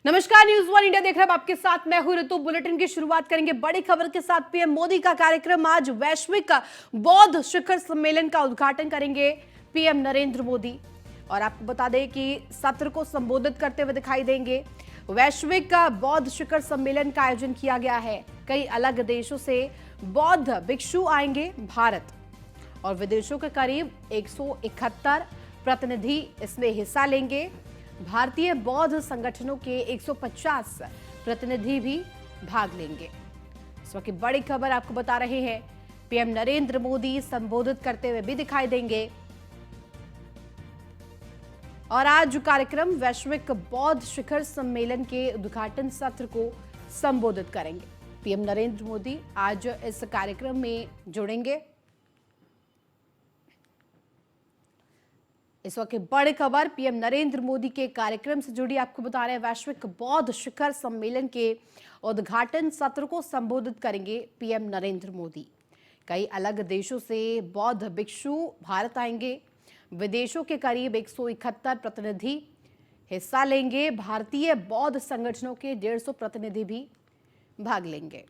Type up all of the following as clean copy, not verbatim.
नमस्कार, news one India देख रहे हैं आपके साथ मैं हूं ऋतु। बुलेटिन की शुरुआत करेंगे बड़ी खबर के साथ। पीएम मोदी का कार्यक्रम आज वैश्विक बौद्ध शिखर सम्मेलन का उद्घाटन करेंगे पीएम नरेंद्र मोदी। और आपको बता दें कि सत्र को संबोधित करते हुए दिखाई देंगे। वैश्विक बौद्ध शिखर सम्मेलन का आयोजन किया गया है। कई अलग देशों से बौद्ध भिक्षु आएंगे भारत और विदेशों के करीब 171 प्रतिनिधि इसमें हिस्सा लेंगे। भारतीय बौद्ध संगठनों के 150 प्रतिनिधि भी भाग लेंगे। इस वक्त की बड़ी खबर आपको बता रहे हैं, पीएम नरेंद्र मोदी संबोधित करते हुए भी दिखाई देंगे। और आज कार्यक्रम वैश्विक बौद्ध शिखर सम्मेलन के उद्घाटन सत्र को संबोधित करेंगे। पीएम नरेंद्र मोदी आज इस कार्यक्रम में जुड़ेंगे। इस वक्त बड़ी खबर पीएम नरेंद्र मोदी के कार्यक्रम से जुड़ी आपको बता रहे हैं। वैश्विक बौद्ध शिखर सम्मेलन के उद्घाटन सत्र को संबोधित करेंगे पीएम नरेंद्र मोदी। कई अलग देशों से बौद्ध भिक्षु भारत आएंगे। विदेशों के करीब 171 प्रतिनिधि हिस्सा लेंगे। भारतीय बौद्ध संगठनों के 150 प्रतिनिधि भी भाग लेंगे।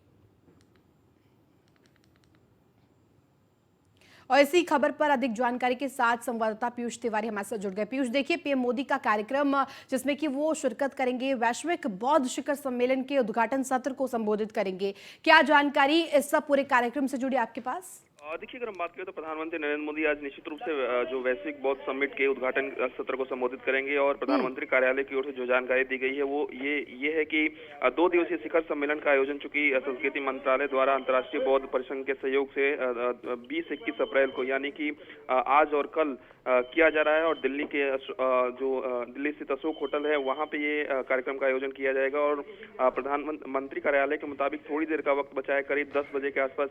और इसी खबर पर अधिक जानकारी के साथ संवाददाता पीयूष तिवारी हमारे साथ जुड़ गए। पीयूष, देखिए पीएम मोदी का कार्यक्रम जिसमें कि वो शिरकत करेंगे, वैश्विक बौद्ध शिखर सम्मेलन के उद्घाटन सत्र को संबोधित करेंगे। क्या जानकारी इस सब पूरे कार्यक्रम से जुड़ी आपके पास? देखिए, अगर हम बात करें तो प्रधानमंत्री नरेंद्र मोदी आज निश्चित रूप से जो वैश्विक बौद्ध समिट के उद्घाटन सत्र को संबोधित करेंगे। और प्रधानमंत्री कार्यालय की ओर से जो जानकारी दी गई है वो ये है कि 2 दिवसीय शिखर सम्मेलन का आयोजन चूंकि संस्कृति मंत्रालय द्वारा अंतर्राष्ट्रीय बौद्ध परिसंघ के सहयोग से 20-21 अप्रैल को यानी कि आज और कल किया जा रहा है। और दिल्ली के दिल्ली स्थित अशोक होटल है वहां पे ये कार्यक्रम का आयोजन किया जाएगा। और प्रधानमंत्री कार्यालय के मुताबिक थोड़ी देर का वक्त बचा है, करीब 10 बजे के आसपास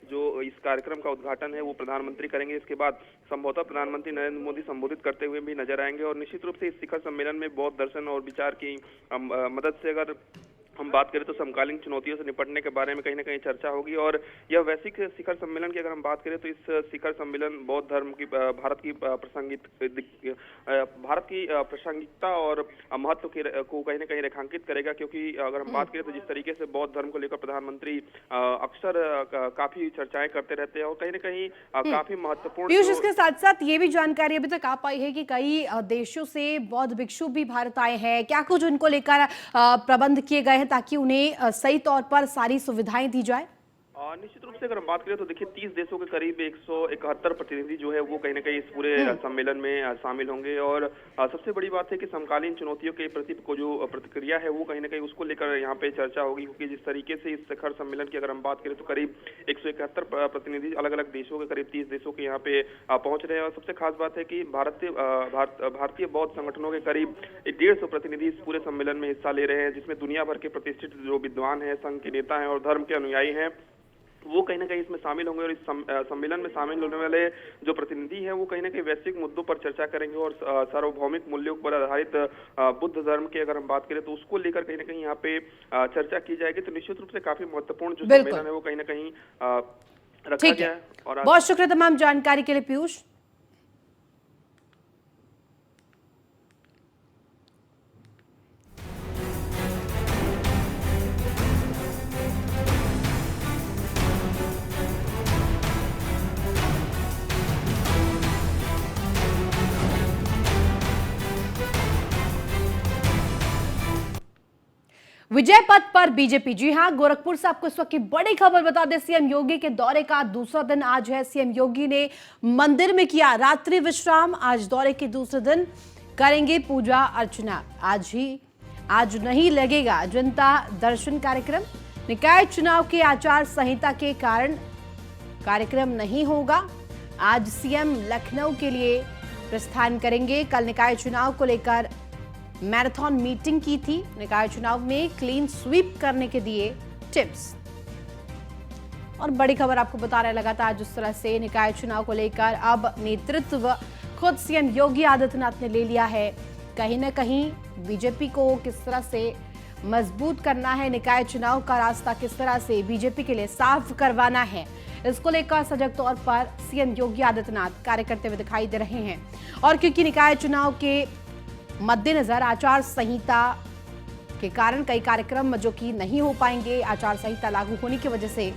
जो इस कार्यक्रम का उद्घाटन है वो प्रधानमंत्री करेंगे। इसके बाद संभवतः प्रधानमंत्री नरेंद्र मोदी संबोधित करते हुए भी नजर आएंगे। और निश्चित रूप से इस शिखर सम्मेलन में बौद्ध दर्शन और विचार की मदद से अगर हम बात करें तो समकालीन चुनौतियों से निपटने के बारे में कहीं ना कहीं चर्चा होगी। और यह वैश्विक शिखर सम्मेलन की अगर हम बात करें तो इस शिखर सम्मेलन बौद्ध धर्म की भारत की प्रासंगिकता और महत्व को कहीं ना कहीं रेखांकित करेगा। क्योंकि अगर हम बात करें तो जिस तरीके से बौद्ध धर्म को लेकर प्रधानमंत्री अक्सर काफी चर्चाएं करते रहते हैं और कहीं ना कहीं काफी महत्वपूर्ण। इसके साथ साथ ये भी जानकारी अभी तक आ पाई है कि कई देशों से बौद्ध भिक्षु भी भारत आए हैं। क्या कुछ उनको लेकर प्रबंध किए गए हैं ताकि उन्हें सही तौर पर सारी सुविधाएं दी जाए? निश्चित रूप से अगर हम बात करें तो देखिए 30 देशों के करीब 171 प्रतिनिधि जो है वो कहीं ना कहीं इस पूरे सम्मेलन में शामिल होंगे। और सबसे बड़ी बात है कि समकालीन चुनौतियों के प्रति को जो प्रतिक्रिया है वो कहीं ना कहीं उसको लेकर यहाँ पे चर्चा होगी। क्योंकि जिस तरीके से इस शिखर सम्मेलन की अगर हम बात करें तो करीब 171 प्रतिनिधि अलग अलग देशों के करीब 30 देशों के यहाँ पे पहुंच रहे हैं। और सबसे खास बात है कि भारतीय बौद्ध संगठनों के करीब 150 प्रतिनिधि इस पूरे सम्मेलन में हिस्सा ले रहे हैं, जिसमें दुनिया भर के प्रतिष्ठित जो विद्वान है, संघ के नेता हैं और धर्म के अनुयायी हैं वो कहीं ना कहीं इसमें शामिल होंगे। और इस सम्मेलन में शामिल होने वाले जो प्रतिनिधि हैं वो कहीं ना कहीं वैश्विक मुद्दों पर चर्चा करेंगे। और सार्वभौमिक मूल्यों पर आधारित बुद्ध धर्म की अगर हम बात करें तो उसको लेकर कहीं ना कहीं यहाँ पे चर्चा की जाएगी। तो निश्चित रूप से काफी महत्वपूर्ण जो सम्मेलन है वो कहीं ना कहीं रखा गया है। और बहुत शुक्रिया तमाम जानकारी के लिए पीयूष। विजय पथ पर बीजेपी। जी हां, गोरखपुर से आपको इस वक्त की बड़ी खबर बता दें। सीएम योगी के दौरे का दूसरा दिन आज है। सीएम योगी ने मंदिर में किया रात्रि विश्राम। आज दौरे के दूसरे दिन करेंगे पूजा अर्चना। आज नहीं लगेगा जनता दर्शन कार्यक्रम। निकाय चुनाव के आचार संहिता के कारण कार्यक्रम नहीं होगा। आज सीएम लखनऊ के लिए प्रस्थान करेंगे। कल निकाय चुनाव को लेकर मैराथन मीटिंग की थी। निकाय चुनाव में क्लीन स्वीप करने के दिए टिप्स। और बड़ी खबर आपको बता रहे हैं, लगातार जिस तरह से निकाय चुनाव को लेकर अब नेतृत्व खुद सीएम योगी आदित्यनाथ ने ले लिया है। कहीं ना कहीं बीजेपी को किस तरह से मजबूत करना है, निकाय चुनाव का रास्ता किस तरह से बीजेपी के लिए साफ करवाना है, इसको लेकर सजग तौर पर सीएम योगी आदित्यनाथ कार्य करते हुए दिखाई दे रहे हैं। और क्योंकि निकाय चुनाव के मद्देनजर आचार संहिता के कारण कई कार्यक्रम जो कि नहीं हो पाएंगे आचार संहिता लागू होने की वजह से।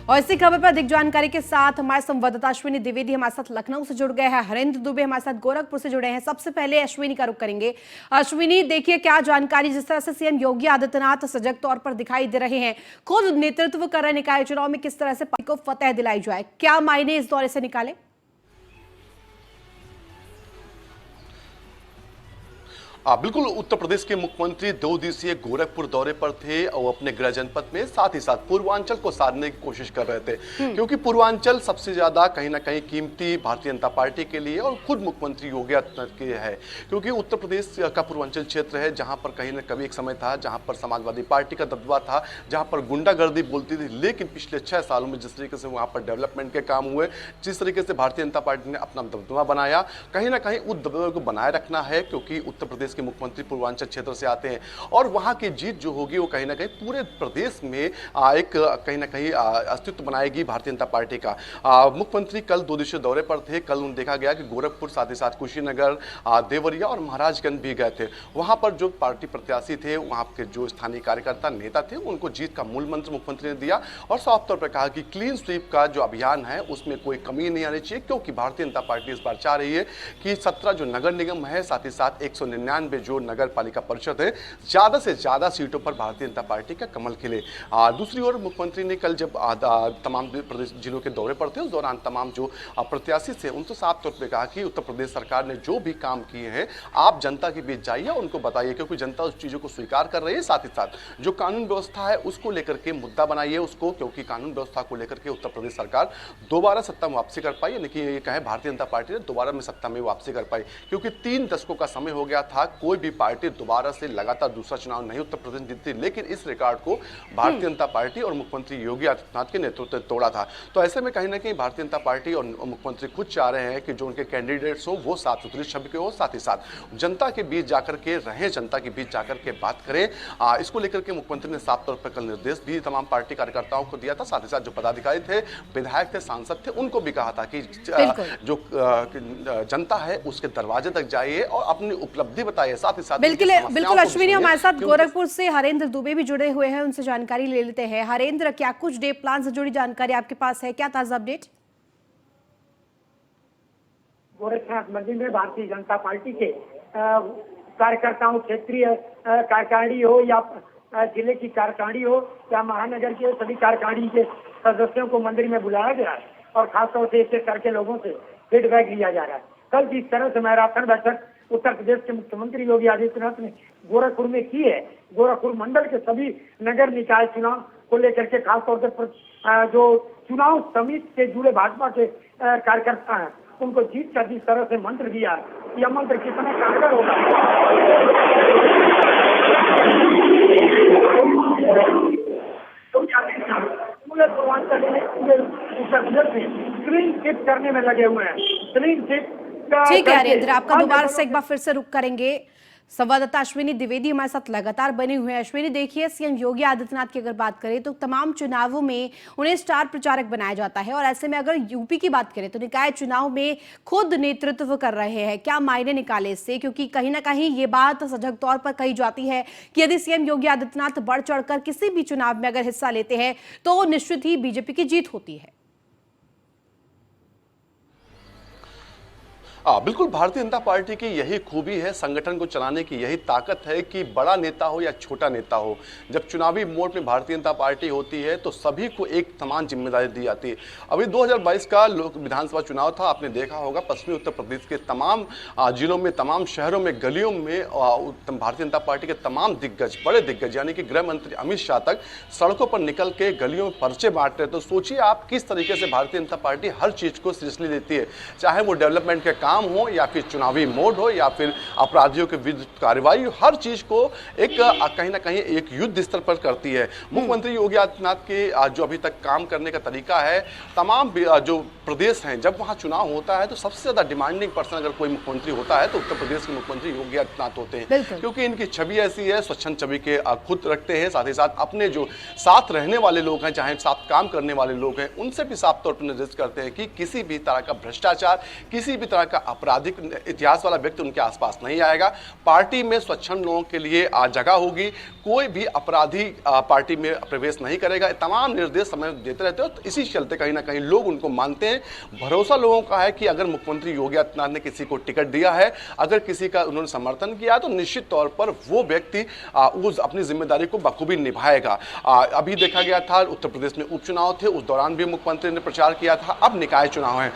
और इसी खबर पर अधिक जानकारी के साथ हमारे संवाददाता अश्विनी द्विवेदी हमारे साथ लखनऊ से जुड़ गए हैं, हरेंद्र दुबे हमारे साथ गोरखपुर से जुड़े हैं। सबसे पहले अश्विनी का रुख करेंगे। अश्विनी, देखिए क्या जानकारी, जिस तरह से सीएम योगी आदित्यनाथ सजग तौर पर दिखाई दे रहे हैं, खुद नेतृत्व कर रहे निकाय चुनाव में किस तरह से पार्टी को फतेह दिलाई जाए, क्या मायने इस दौरे से निकाले? बिल्कुल, उत्तर प्रदेश के मुख्यमंत्री 2 दिवसीय गोरखपुर दौरे पर थे और अपने गृह जनपद में साथ ही साथ पूर्वांचल को साधने की कोशिश कर रहे थे, क्योंकि पूर्वांचल सबसे ज्यादा कहीं ना कहीं कीमती भारतीय जनता पार्टी के लिए और खुद मुख्यमंत्री योगी आदित्यनाथ के है, क्योंकि उत्तर प्रदेश का पूर्वांचल क्षेत्र है जहां पर कहीं ना कभी एक समय था जहां पर समाजवादी पार्टी का दबदबा था, जहां पर गुंडागर्दी बोलती थी। लेकिन पिछले 6 सालों में जिस तरीके से वहां पर डेवलपमेंट के काम हुए, जिस तरीके से भारतीय जनता पार्टी ने अपना दबदबा बनाया, कहीं ना कहीं उस दबदबे को बनाए रखना है, क्योंकि उत्तर प्रदेश के मुख्यमंत्री पूर्वांचल क्षेत्र से आते हैं और वहां की जीत जो होगी वो कहीं ना कहीं पूरे प्रदेश में एक कहीं ना कहीं अस्तित्व बनाएगी भारतीय जनता पार्टी का। मुख्यमंत्री कल 2 दिवसीय दौरे पर थे। कल उन्हें देखा गया कि गोरखपुर, साथ ही साथ कुशीनगर, देवरिया और महाराजगंज भी गए थे। वहां पर जो पार्टी प्रत्याशी थे, वहां के जो स्थानीय कार्यकर्ता नेता थे, उनको जीत का मूल मंत्र मुख्यमंत्री ने दिया और साफ तौर पर कहा कि क्लीन स्वीप का जो अभियान है उसमें कोई कमी नहीं आनी चाहिए, क्योंकि भारतीय जनता पार्टी इस बार चाह रही है कि 17 जो नगर निगम है, साथ ही साथ 199 जो नगर पालिका परिषद है, ज्यादा से ज्यादा सीटों पर भारतीय जनता पार्टी का कमल खिले। दूसरी ओर मुख्यमंत्री ने कल जब तमाम प्रदेश जिलों के दौरे पर थे, उस दौरान तमाम जो प्रत्याशी थे उनको साफ तौर पर कहा कि उत्तर प्रदेश सरकार ने जो भी काम किए हैं आप जनता के बीच जाइए, उनको बताइए, क्योंकि जनता उस चीजों को स्वीकार कर रही है। साथ ही साथ जो कानून व्यवस्था है उसको लेकर के मुद्दा बनाइए उसको, क्योंकि कानून व्यवस्था को लेकर के उत्तर प्रदेश सरकार दोबारा सत्ता में वापसी कर पाई, यानी कि ये कहे भारतीय जनता पार्टी ने दोबारा में सत्ता में वापसी कर पाई, क्योंकि 3 दशकों का समय हो गया था, कोई भी पार्टी दोबारा से लगातार दूसरा चुनाव नहीं उत्तर प्रदेश जीतती। लेकिन इस रिकॉर्ड को भारतीय जनता पार्टी और मुख्यमंत्री योगी आदित्यनाथ के नेतृत्व ने तोड़ा था। तो ऐसे में कहीं ना कहीं भारतीय जनता पार्टी और मुख्यमंत्री खुद चाह रहे हैं कि जो उनके कैंडिडेट्स हो वो साफ सुथरी छवि के हो, साथ ही साथ जनता के बीच जाकर के रहें, जनता के बीच जाकर के बात करें। इसको लेकर के मुख्यमंत्री ने साफ तौर पर कल निर्देश भी तमाम पार्टी कार्यकर्ताओं को दिया था। साथ ही साथ जो पदाधिकारी थे, विधायक थे, सांसद थे, उनको भी कहा था कि जो जनता है उसके दरवाजे तक जाइए और अपनी उपलब्धि बताइए। साथ ही साथ बिल्कुल अश्विनी, हमारे साथ गोरखपुर से हरेंद्र दुबे भी जुड़े हुए हैं, उनसे जानकारी ले लेते हैं। हरेंद्र, क्या कुछ डे प्लान से जुड़ी जानकारी आपके पास है, क्या ताजा अपडेट? गोरखनाथ मंदिर में भारतीय जनता पार्टी के कार्यकर्ताओं, क्षेत्रीय कार्यकारिणी हो या जिले की कार्यकारिणी हो या महानगर के सभी कार्यकारिणी के सदस्यों को मंदिर में बुलाया गया है और खासतौर से एक करके लोगों से फीडबैक लिया जा रहा है। कल जिस तरह से मैराथन बैठक उत्तर प्रदेश के मुख्यमंत्री योगी आदित्यनाथ ने गोरखपुर में की है, गोरखपुर मंडल के सभी नगर निकाय चुनाव को लेकर के खासतौर से जो चुनाव समिति से जुड़े भाजपा के कार्यकर्ता हैं उनको जीत का जिस तरह से मंत्र दिया है, यह मंत्र कितना कारगर होगा पूरे पूर्वांचल में, पूरे उत्तर प्रदेश में क्लीन स्वीप करने में लगे हुए हैं। क्लीन स्वीप ठीक है हरेंद्र, आपका दोबारा से एक बार फिर से रुक करेंगे। संवाददाता अश्विनी द्विवेदी हमारे साथ लगातार बने हुए हैं। अश्विनी, देखिए सीएम योगी आदित्यनाथ की अगर बात करें तो तमाम चुनावों में उन्हें स्टार प्रचारक बनाया जाता है, और ऐसे में अगर यूपी की बात करें तो निकाय चुनाव में खुद नेतृत्व कर रहे हैं, क्या मायने निकाले इससे? क्योंकि कहीं ना कहीं ये बात सजग तौर पर कही जाती है कि यदि सीएम योगी आदित्यनाथ बढ़ चढ़कर किसी भी चुनाव में अगर हिस्सा लेते हैं तो निश्चित ही बीजेपी की जीत होती है। बिल्कुल, भारतीय जनता पार्टी की यही खूबी है, संगठन को चलाने की यही ताकत है कि बड़ा नेता हो या छोटा नेता हो, जब चुनावी मोड़ में भारतीय जनता पार्टी होती है तो सभी को एक समान जिम्मेदारी दी जाती है। अभी 2022 का विधानसभा चुनाव था, आपने देखा होगा पश्चिमी उत्तर प्रदेश के तमाम जिलों में, तमाम शहरों में, गलियों में भारतीय जनता पार्टी के तमाम दिग्गज, बड़े दिग्गज यानी कि गृह मंत्री अमित शाह तक सड़कों पर निकल के गलियों में पर्चे बांट रहे। तो सोचिए आप किस तरीके से भारतीय जनता पार्टी हर चीज को सीरियसली लेती है, चाहे वो डेवलपमेंट के काम परिणाम हो या फिर चुनावी मोड हो या फिर अपराधियों के विरुद्ध कार्रवाई हो, हर चीज को एक कहीं ना कहीं एक युद्ध स्तर पर करती है। मुख्यमंत्री योगी आदित्यनाथ के जो अभी तक काम करने का तरीका है, तमाम जो प्रदेश हैं जब वहां चुनाव होता है तो सबसे ज्यादा डिमांडिंग पर्सन अगर कोई मुख्यमंत्री होता है तो उत्तर प्रदेश के मुख्यमंत्री योगी आदित्यनाथ होते हैं, क्योंकि इनकी छवि ऐसी है, स्वच्छंद छवि के खुद रखते हैं, साथ ही साथ अपने जो साथ रहने वाले लोग हैं, चाहे साथ काम करने वाले लोग हैं, उनसे भी साफ तौर पर निर्देश करते हैं कि किसी भी तरह का भ्रष्टाचार, किसी भी तरह का आपराधिक इतिहास वाला व्यक्ति उनके आसपास नहीं आएगा। पार्टी में स्वच्छंद लोगों के लिए जगह होगी, कोई भी अपराधी पार्टी में प्रवेश नहीं करेगा। तमाम निर्देश समय देते रहते हो, तो इसी चलते कहीं ना कहीं लोग उनको मानते हैं। भरोसा लोगों का है कि अगर मुख्यमंत्री योगी आदित्यनाथ ने किसी को टिकट दिया है, अगर किसी का उन्होंने समर्थन किया तो निश्चित तौर पर वो व्यक्ति उस अपनी जिम्मेदारी को बखूबी निभाएगा। अभी देखा गया था उत्तर प्रदेश में उपचुनाव थे, उस दौरान भी मुख्यमंत्री ने प्रचार किया था। अब निकाय चुनाव है,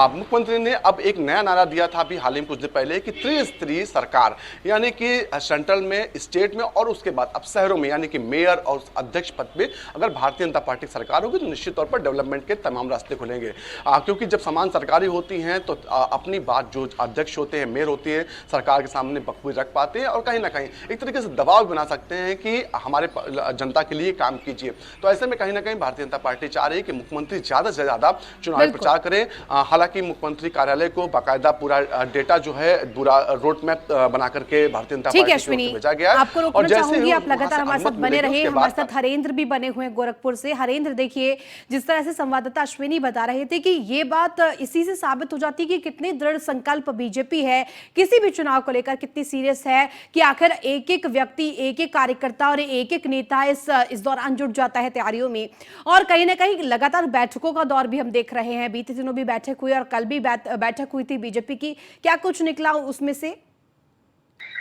मुख्यमंत्री ने अब एक नया नारा दिया था अभी हाल ही में कुछ दिन पहले कि त्रिस्तरीय सरकार, यानी कि सेंट्रल में, स्टेट में और उसके बाद अब शहरों में, यानी कि मेयर और अध्यक्ष पद पे अगर भारतीय जनता पार्टी सरकार होगी तो निश्चित तौर पर डेवलपमेंट के तमाम रास्ते खुलेंगे। क्योंकि जब समान सरकारी होती हैं तो अपनी बात जो अध्यक्ष होते हैं, मेयर होती है, सरकार के सामने बखूबी रख पाते हैं और कहीं ना कहीं एक तरीके से दबाव बना सकते हैं कि हमारे जनता के लिए काम कीजिए। तो ऐसे में कहीं ना कहीं भारतीय जनता पार्टी चाह रही है कि मुख्यमंत्री ज्यादा से ज्यादा चुनावी प्रचार करें। हालांकि मुख्यमंत्री कार्यालय को बाकायदा पूरा डेटा जो है, पूरा रोड मैप बना करके भारतीय जनता पार्टी को भेजा गया है। आपको रोकना चाहूंगी, आप लगातार हमारे साथ बने रहे। हमारे साथ हरेंद्र भी बने हुए हैं गोरखपुर से। हरेंद्र, देखिए जिस तरह से संवाददाता अश्विनी बता रहे थे कि ये बात इसी से साबित हो जाती है कि कितनी दृढ़ संकल्प बीजेपी है किसी भी चुनाव को लेकर, कितनी सीरियस है कि आखिर एक एक व्यक्ति, एक एक कार्यकर्ता और एक एक नेता इस दौरान जुट जाता है तैयारियों में। और कहीं ना कहीं लगातार बैठकों का दौर भी हम देख रहे हैं। बीते दिनों भी बैठक हुई और कल भी बैठक हुई थी बीजेपी की, क्या कुछ निकला उसमें से?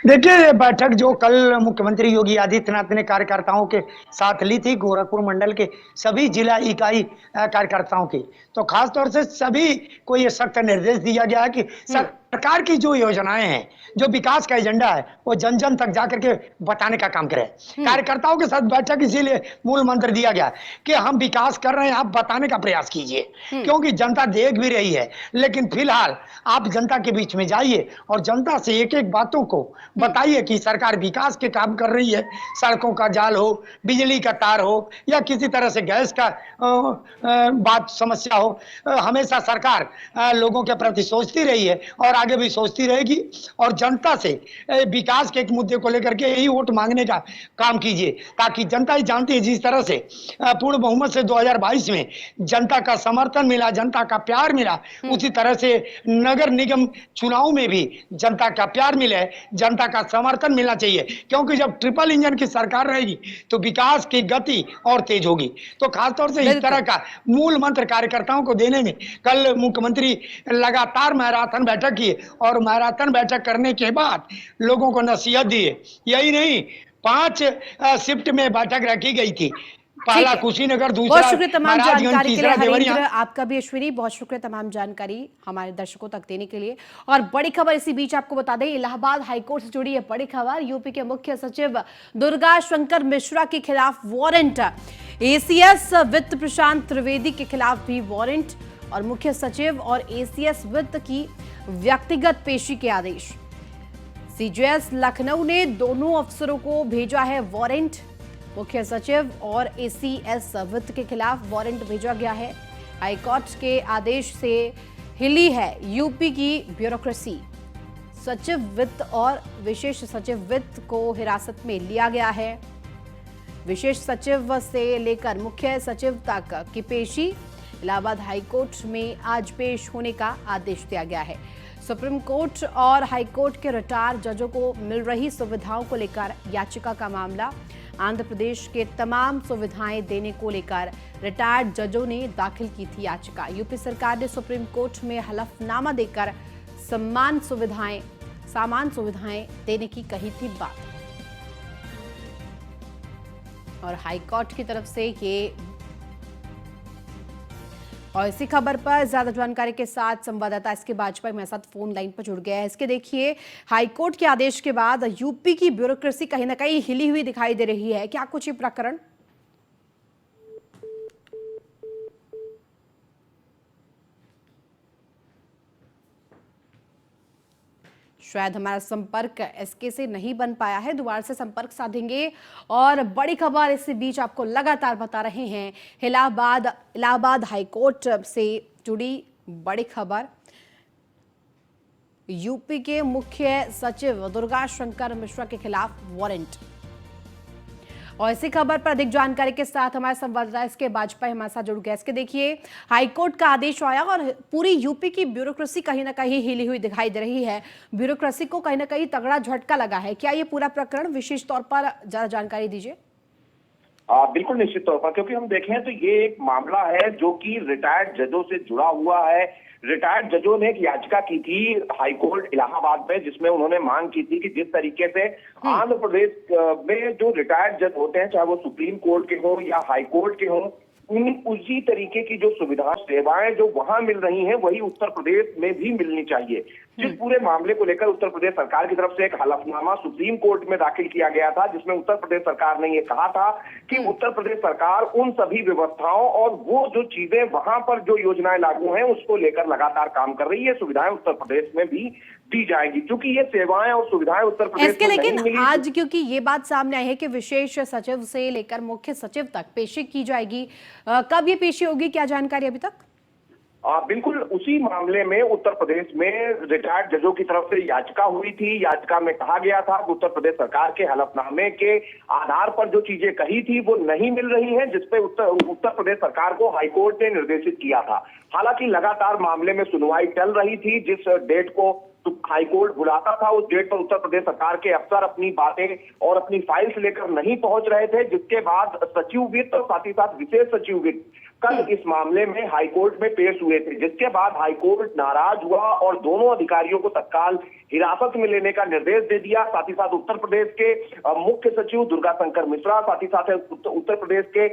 देखिए, बैठक जो कल मुख्यमंत्री योगी आदित्यनाथ ने कार्यकर्ताओं के साथ ली थी, गोरखपुर मंडल के सभी जिला इकाई कार्यकर्ताओं की, तो खास तौर से सभी को ये सख्त निर्देश दिया गया है कि सरकार की जो योजनाएं हैं, जो विकास का एजेंडा है, वो जन जन तक जाकर के बताने का काम करें। कार्यकर्ताओं के साथ बैठक इसीलिए मूल मंत्र दिया गया कि हम विकास कर रहे हैं, आप बताने का प्रयास कीजिए, क्योंकि जनता देख भी रही है। लेकिन फिलहाल आप जनता के बीच में जाइए और जनता से एक एक बातों को बताइए कि सरकार विकास के काम कर रही है। सड़कों का जाल हो, बिजली का तार हो या किसी तरह से गैस का बात समस्या हो, हमेशा सरकार लोगों के प्रति सोचती रही है और आगे भी सोचती रहेगी। और जनता से विकास के एक मुद्दे को लेकर के यही वोट मांगने का काम कीजिए, ताकि जनता ही जानती है जिस तरह से पूर्ण बहुमत से 2022 में जनता का समर्थन मिला, जनता का प्यार मिला, उसी तरह से नगर निगम चुनाव में भी जनता का प्यार मिले, जनता का समर्थन मिलना चाहिए। क्योंकि जब ट्रिपल इंजन की सरकार रहेगी तो विकास की गति और तेज होगी। तो खासतौर से इस तरह का मूल मंत्र कार्यकर्ताओं को देने में कल मुख्यमंत्री लगातार मैराथन बैठक की और मैराथन बैठक करने के बाद लोगों को नसीहत दी है। यही नहीं, 5 शिफ्ट में बैठक रखी गई थी। पहला कुशीनगर, दूसरा बहुत शुक्रिया तमाम जानकारी के लिए हरेंद्र, आपका भी अश्विनी, बहुत शुक्रिया तमाम जानकारी हमारे दर्शकों तक देने के लिए। और बड़ी खबर इसी बीच आपको बता दें, इलाहाबाद हाईकोर्ट से जुड़ी है बड़ी खबर। यूपी के मुख्य सचिव दुर्गा शंकर मिश्रा के खिलाफ वारंट, एसीएस वित्त प्रशांत त्रिवेदी के खिलाफ भी वारंट और मुख्य सचिव और एसीएस वित्त की व्यक्तिगत पेशी के आदेश। सीजेएस लखनऊ ने दोनों अफसरों को भेजा है वारंट। मुख्य सचिव और एसीएस वित्त के खिलाफ वारंट भेजा गया है। हाईकोर्ट के आदेश से हिली है यूपी की ब्यूरोक्रेसी। सचिव वित्त और विशेष सचिव वित्त को हिरासत में लिया गया है। विशेष सचिव से लेकर मुख्य सचिव तक की पेशी इलाहाबाद हाईकोर्ट में आज पेश होने का आदेश दिया गया है। सुप्रीम कोर्ट और हाईकोर्ट के रिटायर्ड जजों को मिल रही सुविधाओं को लेकर याचिका का मामला। आंध्र प्रदेश के तमाम सुविधाएं देने को लेकर रिटायर्ड जजों ने दाखिल की थी याचिका। यूपी सरकार ने सुप्रीम कोर्ट में हलफनामा देकर सामान्य सुविधाएं देने की कही थी बात। और हाईकोर्ट की तरफ से ये, और इसी खबर पर ज्यादा जानकारी के साथ संवाददाता एसके बाजपेयी मेरे साथ फोन लाइन पर जुड़ गया है। इसके देखिए, हाईकोर्ट के आदेश के बाद यूपी की ब्यूरोक्रेसी कहीं ना कहीं हिली हुई दिखाई दे रही है, क्या कुछ ये प्रकरण? शायद हमारा संपर्क एसके से नहीं बन पाया है, दोबारा से संपर्क साधेंगे। और बड़ी खबर इसी बीच आपको लगातार बता रहे हैं, इलाहाबाद हाईकोर्ट से जुड़ी बड़ी खबर। यूपी के मुख्य सचिव दुर्गा शंकर मिश्रा के खिलाफ वारंट। और इसी खबर पर अधिक जानकारी के साथ हमारे संवाददाता एसके बाजपेयी हमारे साथ जुड़ गए। इसके देखिए, हाईकोर्ट का आदेश आया और पूरी यूपी की ब्यूरोक्रेसी कहीं ना कहीं हिली हुई दिखाई दे रही है। ब्यूरोक्रेसी को कहीं ना कहीं तगड़ा झटका लगा है। क्या ये पूरा प्रकरण विशेष तौर पर जरा जानकारी दीजिए। बिल्कुल निश्चित तौर पर, क्योंकि हम देखें तो ये एक मामला है जो कि रिटायर्ड जजों से जुड़ा हुआ है। रिटायर्ड जजों ने एक याचिका की थी हाईकोर्ट इलाहाबाद में, जिसमें उन्होंने मांग की थी कि जिस तरीके से आंध्र प्रदेश में जो रिटायर्ड जज होते हैं, चाहे वो सुप्रीम कोर्ट के हों या हाई कोर्ट के हों, उसी तरीके की जो सुविधा सेवाएं जो वहां मिल रही हैं वही उत्तर प्रदेश में भी मिलनी चाहिए। जिस पूरे मामले को लेकर उत्तर प्रदेश सरकार की तरफ से एक हलफनामा सुप्रीम कोर्ट में दाखिल किया गया था, जिसमें उत्तर प्रदेश सरकार ने ये कहा था कि उत्तर प्रदेश सरकार उन सभी व्यवस्थाओं और वो जो चीजें वहां पर जो योजनाएं लागू हैं उसको लेकर लगातार काम कर रही है। सुविधाएं उत्तर प्रदेश में भी दी जाएगी, क्योंकि ये सेवाएं और सुविधाएं उत्तर प्रदेश में लेकिन नहीं मिली। आज क्योंकि ये बात सामने आई है कि विशेष सचिव से लेकर मुख्य सचिव तक पेशी की जाएगी, कब ये पेशी होगी, क्या जानकारी अभी तक? बिल्कुल उसी मामले में उत्तर प्रदेश में रिटायर्ड जजों की तरफ से याचिका हुई थी। याचिका में कहा गया था कि उत्तर प्रदेश सरकार के हलफनामे के आधार पर जो चीजें कही थी वो नहीं मिल रही हैं, जिसपे उत्तर प्रदेश सरकार को हाईकोर्ट ने निर्देशित किया था। हालांकि लगातार मामले में सुनवाई चल रही थी। जिस डेट को हाईकोर्ट बुलाता था उस डेट पर उत्तर प्रदेश सरकार के अफसर अपनी बातें और अपनी फाइल्स लेकर नहीं पहुंच रहे थे, जिसके बाद सचिव वित्त और साथ ही साथ विशेष सचिव वित्त कल इस मामले में हाईकोर्ट में पेश हुए थे, जिसके बाद हाईकोर्ट नाराज हुआ और दोनों अधिकारियों को तत्काल हिरासत में लेने का निर्देश दे दिया। साथ ही साथ उत्तर प्रदेश के मुख्य सचिव दुर्गा शंकर मिश्रा, साथ ही साथ उत्तर प्रदेश के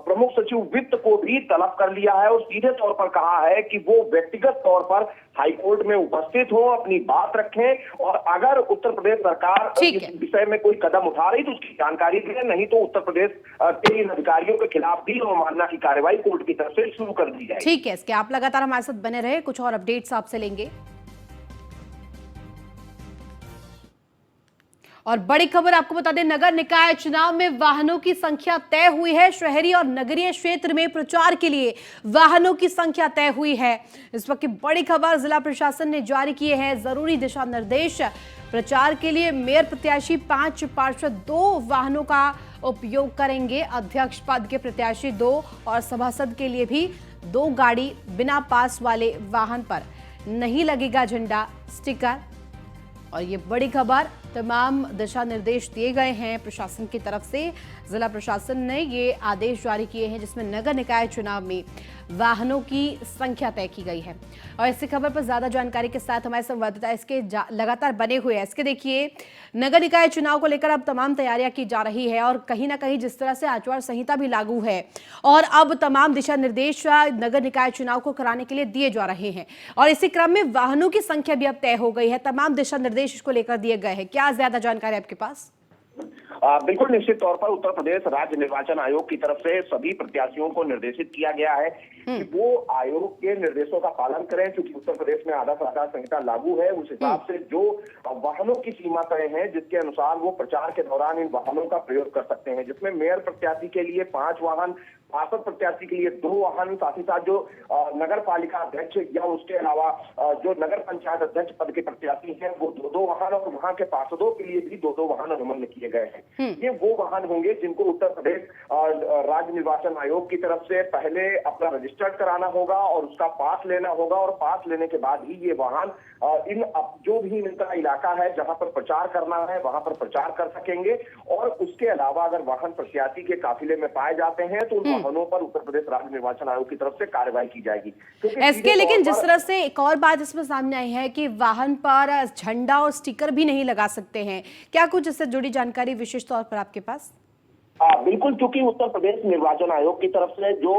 प्रमुख सचिव वित्त को भी तलब कर लिया है और सीधे तौर पर कहा है कि वो व्यक्तिगत तौर पर हाईकोर्ट में उपस्थित हो, अपनी बात रखें और अगर उत्तर प्रदेश सरकार इस विषय में कोई कदम उठा रही तो उसकी जानकारी दें, नहीं तो उत्तर प्रदेश के इन अधिकारियों के खिलाफ भी अवमानना की कार्रवाई कोर्ट की तरफ से शुरू कर दी जाए। ठीक है, इसके आप लगातार हमारे साथ बने रहे, कुछ और अपडेट्स आपसे लेंगे। और बड़ी खबर आपको बता दें, नगर निकाय चुनाव में वाहनों की संख्या तय हुई है। शहरी और नगरीय क्षेत्र में प्रचार के लिए वाहनों की संख्या तय हुई है। इस वक्त की बड़ी खबर, जिला प्रशासन ने जारी किए हैं जरूरी दिशा निर्देश। प्रचार के लिए मेयर प्रत्याशी 5 पार्षद 2 वाहनों का उपयोग करेंगे। अध्यक्ष पद के प्रत्याशी 2 और सभासद के लिए भी 2 गाड़ी। बिना पास वाले वाहन पर नहीं लगेगा झंडा स्टिकर। और ये बड़ी खबर, तमाम दिशा निर्देश दिए गए हैं प्रशासन की तरफ से। जिला प्रशासन ने ये आदेश जारी किए हैं जिसमें नगर निकाय चुनाव में वाहनों की संख्या तय की गई है। और इसी खबर पर ज्यादा जानकारी के साथ हमारे संवाददाता इसके लगातार बने हुए हैं। इसके देखिए, नगर निकाय चुनाव को लेकर अब तमाम तैयारियां की जा रही है और कहीं ना कहीं जिस तरह से आचार संहिता भी लागू है और अब तमाम दिशा निर्देश नगर निकाय चुनाव को कराने के लिए दिए जा रहे हैं और इसी क्रम में वाहनों की संख्या भी अब तय हो गई है। तमाम दिशा निर्देश इसको लेकर दिए गए हैं। क्या ज्यादा जानकारी आपके पास? बिल्कुल निश्चित तौर पर उत्तर प्रदेश राज्य निर्वाचन आयोग की तरफ से सभी प्रत्याशियों को निर्देशित किया गया है कि वो आयोग के निर्देशों का पालन करें, क्योंकि उत्तर प्रदेश में आदर्श आचार संहिता लागू है। उस हिसाब से जो वाहनों की सीमा तय है जिसके अनुसार वो प्रचार के दौरान इन वाहनों का प्रयोग कर सकते हैं, जिसमें मेयर प्रत्याशी के लिए 5 वाहन, पार्षद प्रत्याशी के लिए 2 वाहन, साथ ही साथ जो नगर पालिका अध्यक्ष या उसके अलावा जो नगर पंचायत अध्यक्ष पद के प्रत्याशी हैं वो 2-2 वाहन और वहां के पार्षदों के लिए भी 2-2 वाहन अनुमति किए गए हैं। ये वो वाहन होंगे जिनको उत्तर प्रदेश राज्य निर्वाचन आयोग की तरफ से पहले अपना रजिस्टर्ड कराना होगा और उसका पास लेना होगा और पास लेने के बाद ही ये वाहन इन जो भी इनका इलाका है जहां पर प्रचार करना है वहां पर प्रचार कर सकेंगे। और उसके अलावा अगर वाहन प्रत्याशी के काफिले में पाए जाते हैं तो उन वाहनों पर उत्तर प्रदेश राज्य निर्वाचन आयोग की तरफ से कार्रवाई की जाएगी। इसके लेकिन जिस तरह से एक और बात इसमें सामने आई है कि वाहन पर झंडा और स्टिकर भी नहीं लगा सकते हैं, क्या कुछ इससे जुड़ी जानकारी विशेष तौर पर आपके पास? बिल्कुल, क्योंकि उत्तर प्रदेश निर्वाचन आयोग की तरफ से जो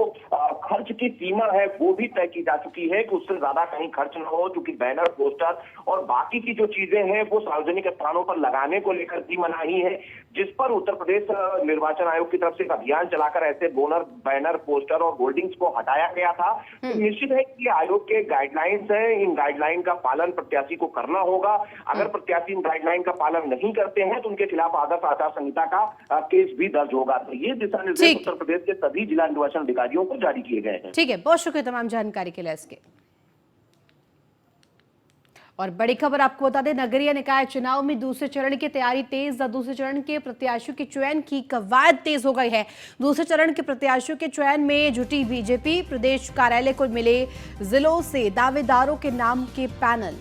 खर्च की सीमा है वो भी तय की जा चुकी है कि उससे ज्यादा कहीं खर्च न हो, क्योंकि बैनर, पोस्टर और बाकी की जो चीजें हैं वो सार्वजनिक स्थानों पर लगाने को लेकर की मनाही है, जिस पर उत्तर प्रदेश निर्वाचन आयोग की तरफ से एक अभियान चलाकर ऐसे बैनर, पोस्टर और होर्डिंग्स को हटाया गया था। तो निश्चित है कि आयोग के गाइडलाइंस हैं, इन गाइडलाइन का पालन प्रत्याशी को करना होगा। अगर प्रत्याशी इन गाइडलाइन का पालन नहीं करते हैं तो उनके खिलाफ आदर्श आचार संहिता का केस भी दर्ज होगा। तो ये दिशा निर्देश उत्तर प्रदेश के सभी जिला निर्वाचन अधिकारियों को जारी किए गए हैं। ठीक है, बहुत शुक्रिया तमाम जानकारी के लिए इसके। और बड़ी खबर आपको बता दें, नगरीय निकाय चुनाव में दूसरे चरण की तैयारी तेज। दूसरे चरण के प्रत्याशियों के चयन की कवायद तेज हो गई है। दूसरे चरण के प्रत्याशियों के चयन में जुटी बीजेपी। प्रदेश कार्यालय को मिले जिलों से दावेदारों के नाम के पैनल।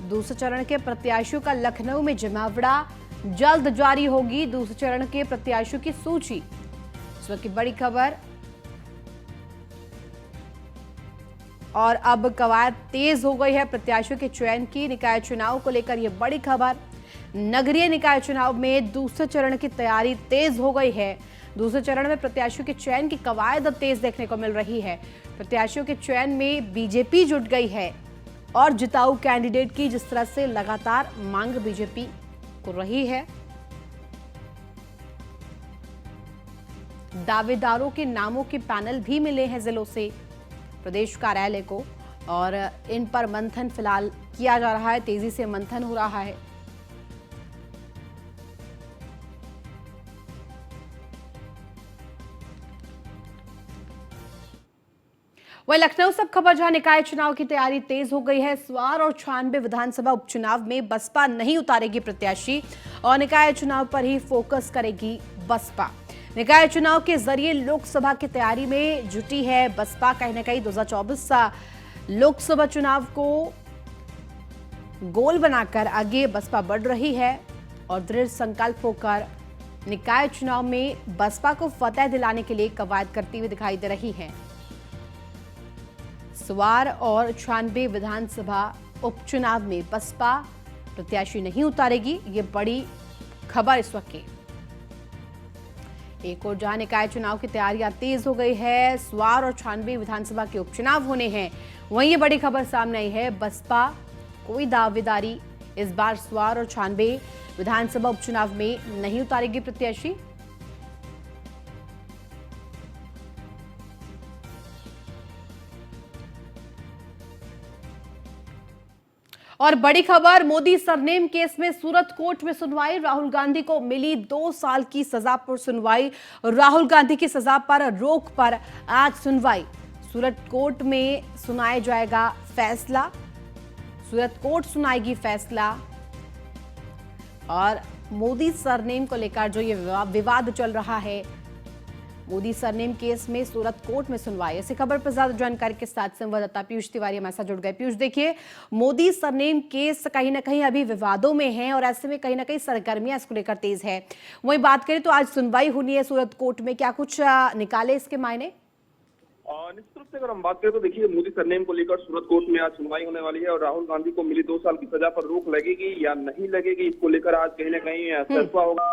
दूसरे चरण के प्रत्याशियों का लखनऊ में जमावड़ा जल्द जारी होगी। दूसरे चरण के प्रत्याशियों की सूची, इस वक्त की बड़ी खबर। और अब कवायद तेज हो गई है प्रत्याशियों के चयन की। निकाय चुनाव को लेकर यह बड़ी खबर। नगरीय निकाय चुनाव में दूसरे चरण की तैयारी तेज हो गई है। दूसरे चरण में प्रत्याशियों के चयन की कवायद अब तेज देखने को मिल रही है। प्रत्याशियों के चयन में बीजेपी जुट गई है और जिताऊ कैंडिडेट की जिस तरह से लगातार मांग बीजेपी को रही है, दावेदारों के नामों के पैनल भी मिले हैं जिलों से प्रदेश कार्यालय को, और इन पर मंथन फिलहाल किया जा रहा है। तेजी से मंथन हो रहा है। वही लखनऊ से खबर, जहां निकाय चुनाव की तैयारी तेज हो गई है। स्वार और 96 विधानसभा उपचुनाव में बसपा नहीं उतारेगी प्रत्याशी और निकाय चुनाव पर ही फोकस करेगी बसपा। निकाय चुनाव के जरिए लोकसभा की तैयारी में जुटी है बसपा। कहीं न कहीं 2024 लोकसभा चुनाव को गोल बनाकर आगे बसपा बढ़ रही है और दृढ़ संकल्प होकर निकाय चुनाव में बसपा को फतह दिलाने के लिए कवायद करती हुई दिखाई दे रही है। स्वार और 96 विधानसभा उपचुनाव में बसपा प्रत्याशी नहीं उतारेगी, ये बड़ी खबर इस वक्त की। एक और जहां निकाय चुनाव की तैयारियां तेज हो गई है, स्वार और 96 विधानसभा के उपचुनाव होने हैं, वहीं ये बड़ी खबर सामने आई है। बसपा कोई दावेदारी इस बार स्वार और 96 विधानसभा उपचुनाव में नहीं उतारेगी प्रत्याशी। और बड़ी खबर, मोदी सरनेम केस में सूरत कोर्ट में सुनवाई। राहुल गांधी को मिली 2 साल की सजा पर सुनवाई। राहुल गांधी की सजा पर रोक पर आज सुनवाई। सूरत कोर्ट में सुनाया जाएगा फैसला। सूरत कोर्ट सुनाएगी फैसला। और मोदी सरनेम को लेकर जो ये विवाद चल रहा है, मोदी सरनेम केस में सूरत कोर्ट में सुनवाई। ऐसी खबर पर ज्यादा जानकारी के साथ संवाददाता पीयूष तिवारी हमारे साथ जुड़ गए। पीयूष, देखिए, मोदी सरनेम केस कहीं ना कहीं अभी विवादों में है और ऐसे में कहीं ना कहीं सरगर्मियां इसको लेकर तेज है। वहीं बात करें तो आज सुनवाई होनी है सूरत कोर्ट में, क्या कुछ निकाले इसके मायने? निश्चित रूप से अगर हम बात करें तो देखिए, मोदी सरनेम को लेकर सूरत कोर्ट में आज सुनवाई होने वाली है और राहुल गांधी को मिली 2 साल की सजा पर रोक लगेगी या नहीं लगेगी, इसको लेकर आज कहीं ना कहीं फैसला होगा।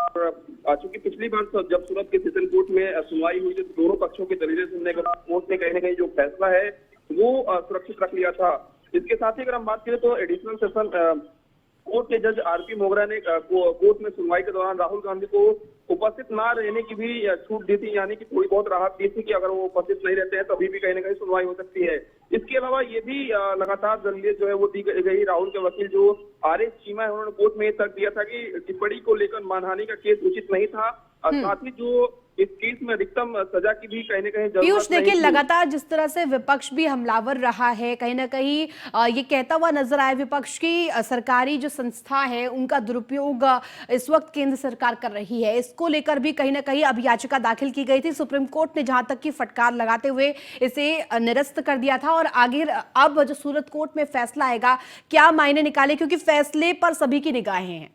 और चूंकि पिछली बार जब सूरत के सेशन कोर्ट में सुनवाई हुई थी तो दोनों पक्षों के दलीलें सुनने के बाद कोर्ट ने कहीं ना कहीं जो फैसला है वो सुरक्षित रख लिया था। इसके साथ ही अगर हम बात करें तो एडिशनल सेशन कोर्ट के जज आरपी मोगरा ने कोर्ट में सुनवाई के दौरान राहुल गांधी को उपस्थित ना रहने की भी छूट दी थी, यानी कि थोड़ी बहुत राहत दी थी कि अगर वो उपस्थित नहीं रहते हैं तो अभी भी कहीं ना कहीं सुनवाई हो सकती है। इसके अलावा ये भी लगातार दलीलें जो है वो दी गई। राहुल के वकील जो आर.एस. चीमा है, उन्होंने कोर्ट में ये तर्क दिया था कि टिप्पणी को लेकर मानहानि का केस उचित नहीं था। साथ ही जो इस केस में अधिकतम सजा की भी कहीं ना कहीं जरूरत पीयूष, देखिए, लगातार जिस तरह से विपक्ष भी हमलावर रहा है, कहीं ना कहीं ये कहता हुआ नजर आया विपक्ष की सरकारी जो संस्था है उनका दुरुपयोग इस वक्त केंद्र सरकार कर रही है। इसको लेकर भी कहीं ना कहीं अब याचिका दाखिल की गई थी। सुप्रीम कोर्ट ने जहां तक की फटकार लगाते हुए इसे निरस्त कर दिया था और आगे अब जो सूरत कोर्ट में फैसला आएगा, क्या मायने निकाले, क्योंकि फैसले पर सभी की निगाहें हैं।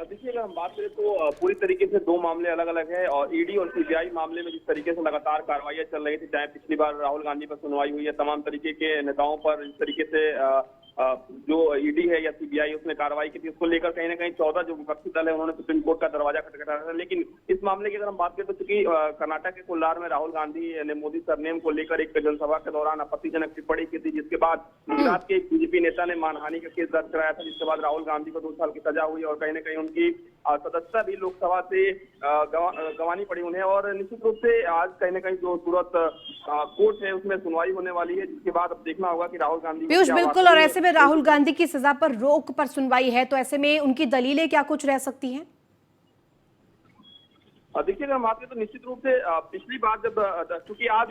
देखिए, अगर हम बात करें तो पूरी तरीके से 2 मामले अलग अलग हैं और ईडी और सीबीआई मामले में जिस तरीके से लगातार कार्रवाइयां चल रही थी, चाहे पिछली बार राहुल गांधी पर सुनवाई हुई है, तमाम तरीके के नेताओं पर इस तरीके से जो ईडी है या सीबीआई उसने कार्रवाई की थी, उसको लेकर कहीं ना कहीं 14 जो विपक्षी दल है उन्होंने सुप्रीम कोर्ट का दरवाजा खटखटाया था। लेकिन इस मामले की अगर हम बात करें तो चूंकि कर्नाटक के कोल्लार में राहुल गांधी ने मोदी सरनेम को लेकर एक जनसभा के दौरान आपत्तिजनक टिप्पणी की थी, जिसके बाद गुजरात के एक बीजेपी नेता ने मानहानि का केस दर्ज कराया था, जिसके बाद राहुल गांधी को 2 साल की सजा हुई और कहीं ना कहीं उनकी सदस्यता भी लोकसभा से गंवानी पड़ी उन्हें। और निश्चित रूप से आज कहीं ना कहीं जो सूरत कोर्ट है उसमें सुनवाई होने वाली है, जिसके बाद अब देखना होगा कि राहुल गांधी पीयूष, बिल्कुल, और ऐसे में राहुल गांधी की सजा पर रोक पर सुनवाई है, तो ऐसे में उनकी दलीलें क्या कुछ रह सकती हैं? देखिए, अगर हम बात करें तो निश्चित रूप से पिछली बार जब चूंकि आज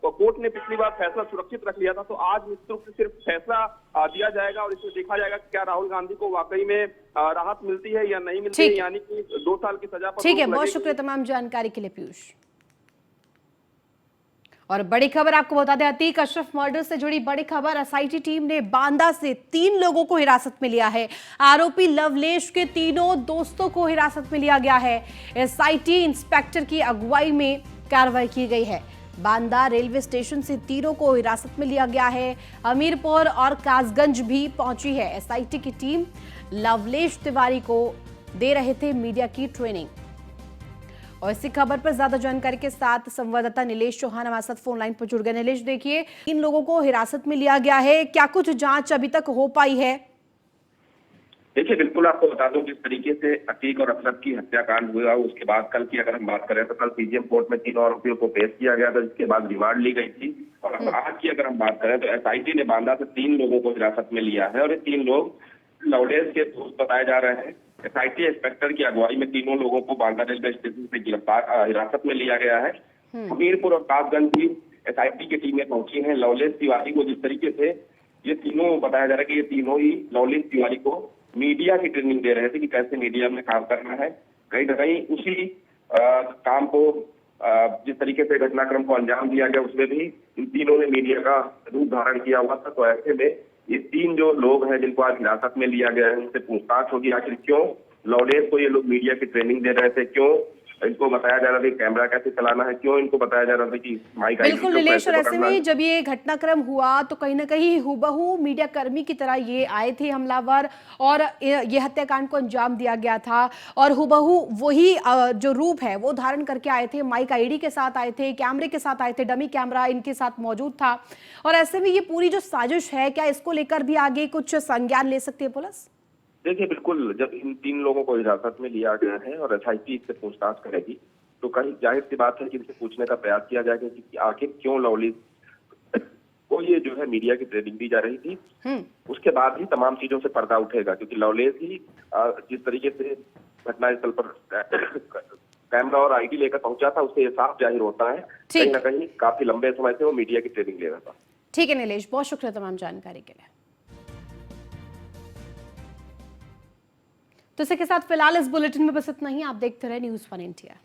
कोर्ट ने पिछली बार फैसला सुरक्षित रख लिया था, तो आज निश्चित रूप से सिर्फ फैसला दिया जाएगा और इसमें देखा जाएगा कि क्या राहुल गांधी को वाकई में राहत मिलती है या नहीं मिलती है, यानी कि 2 साल की सजा पर। ठीक है, बहुत शुक्रिया तमाम जानकारी के लिए पीयूष। और बड़ी खबर आपको बता दें, अतीक अशरफ मर्डर से जुड़ी बड़ी खबर। एसआईटी टीम ने बांदा से 3 लोगों को हिरासत में लिया है। आरोपी लवलेश के तीनों दोस्तों को हिरासत में लिया गया है। एसआईटी इंस्पेक्टर की अगुवाई में कार्रवाई की गई है। बांदा रेलवे स्टेशन से तीनों को हिरासत में लिया गया है। हमीरपुर और कासगंज भी पहुंची है। एसआईटी की टीम लवलेश तिवारी को दे रहे थे मीडिया की ट्रेनिंग। और इसी खबर पर ज्यादा जानकारी के साथ संवाददाता नीलेश चौहान हमारे साथ फोन लाइन पर जुड़ गए। नीलेश, देखिए, 3 लोगों को हिरासत में लिया गया है, क्या कुछ जांच अभी तक हो पाई है? देखिए, बिल्कुल आपको बता दूं, जिस तरीके से अतीक और अफसर की हत्याकांड हुआ उसके बाद कल की अगर हम बात करें तो कल सीजीएम कोर्ट में 3 आरोपियों को पेश किया गया था, जिसके बाद रिमांड ली गई थी। और आज की अगर हम बात करें तो एसआईटी ने बांदा से 3 लोगों को हिरासत में लिया है और ये 3 लोग लवलेश के दोस्त बताए जा रहे हैं। एसआईटी इंस्पेक्टर की अगुवाई में तीनों लोगों को बांदा रेलवे स्टेशन से हिरासत में लिया गया है। हमीरपुर और कासगंज भी एसआईटी की टीमें पहुंची हैं। लवलेश तिवारी को जिस तरीके से ये तीनों बताया जा रहा है कि ये तीनों ही लवलेश तिवारी को मीडिया की ट्रेनिंग दे रहे थे कि कैसे मीडिया में काम करना है। कहीं न कहीं उसी काम को जिस तरीके से घटनाक्रम को अंजाम दिया गया उसमें भी इन तीनों ने मीडिया का रूप धारण किया हुआ था। तो ऐसे में ये 3 जो लोग हैं जिनको आज हिरासत में लिया गया है उनसे पूछताछ होगी, आखिर क्यों लवलेश को ये लोग मीडिया की ट्रेनिंग दे रहे थे, क्यों इनको बताया जा रहा था कैमरा कैसे चलाना है, क्यों इनको बताया जा रहा था कि माइक। बिल्कुल नीलेश, और ऐसे में जब ये घटनाक्रम हुआ तो कहीं ना कहीं हुबहू मीडिया कर्मी की तरह ये आए थे हमलावर और ये हत्याकांड को अंजाम दिया गया था और हुबहू वही जो रूप है वो धारण करके आए थे। माइक आईडी के साथ आए थे, कैमरे के साथ आए थे, डमी कैमरा इनके साथ मौजूद था। और ऐसे में ये पूरी जो साजिश है, क्या इसको लेकर भी आगे कुछ संज्ञान ले सकती है पुलिस? देखिए, बिल्कुल, जब इन 3 लोगों को हिरासत में लिया गया है और एसआईटी इससे पूछताछ करेगी तो कहीं जाहिर सी बात है कि इनसे पूछने का प्रयास किया जाएगा कि आखिर क्यों लवलेश को ये जो है मीडिया की ट्रेनिंग दी जा रही थी। उसके बाद ही तमाम चीजों से पर्दा उठेगा, क्योंकि लवलेश ही जिस तरीके से घटनास्थल पर कैमरा और आईडी लेकर पहुंचा था उससे ये साफ जाहिर होता है कहीं ना कहीं काफी लंबे समय से वो मीडिया की ट्रेनिंग ले रहा था। ठीक है नीलेश, बहुत शुक्रिया तमाम जानकारी के लिए। तो इसी के साथ फिलहाल इस बुलेटिन में बस इतना ही। आप देखते रहे न्यूज़ 1 इंडिया।